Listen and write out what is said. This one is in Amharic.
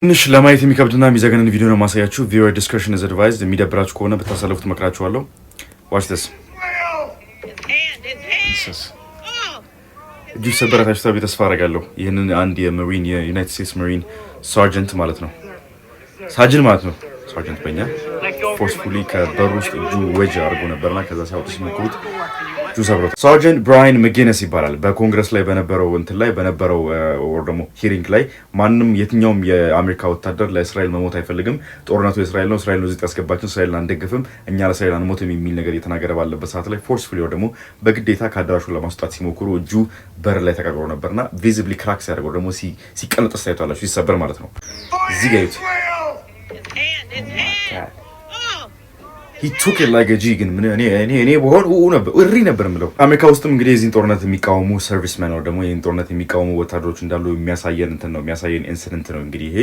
ትንሽ ለማየት የሚከብድና የሚዘገንን ቪዲዮ ነው ማሳያችሁ። ቪዲዮ ዲስክሪፕሽን ኢዝ አድቫይዝድ። የሚደብራችሁ ከሆነ ብታሳልፉት መክራችኋለሁ። ዋች ዲስ እጁ ሰበራታችሁ ተብዬ ተስፋ አደርጋለሁ። ይህንን አንድ የመሪን የዩናይትድ ስቴትስ መሪን ሳርጀንት ማለት ነው ሳጅን ማለት ነው ሳርጀንት በእኛ ፎርስፉሊ ከበሩ ውስጥ እጁ ወጅ አድርጎ ነበርና ከዛ ሲያወጡ ሲሞክሩት እጁ ሰብሮት። ሳርጀንት ብራያን መጌነስ ይባላል። በኮንግረስ ላይ በነበረው ወር ደግሞ ሂሪንግ ላይ ማንም የትኛውም የአሜሪካ ወታደር ለእስራኤል መሞት አይፈልግም። ጦርነቱ የእስራኤል ነው፣ እስራኤል ነው እዚህ ያስገባችን፣ እስራኤልን አንደግፍም፣ እኛ ለእስራኤል አንሞትም የሚል ነገር እየተናገረ ባለበት ሰዓት ላይ ፎርስፉሊ ወር ደግሞ በግዴታ ከአዳራሹ ለማስወጣት ሲሞክሩ እጁ በር ላይ ተቀርቅሮ ነበርና ቪዚብሊ ክራክ ሲያደርገው ደግሞ ሲቀነጠስ ታይቷላችሁ፣ ሲሰበር ማለት ነው። እዚህ ጋር ይዩት። he took it like a G ግን እኔ በሆን እሪ ነበር የምለው። አሜሪካ ውስጥም እንግዲህ የዚህን ጦርነት የሚቃወሙ ሰርቪስመን ወይ ደግሞ ይህን ጦርነት የሚቃወሙ ወታደሮች እንዳሉ የሚያሳየን ኢንሲደንት ነው እንግዲህ ይሄ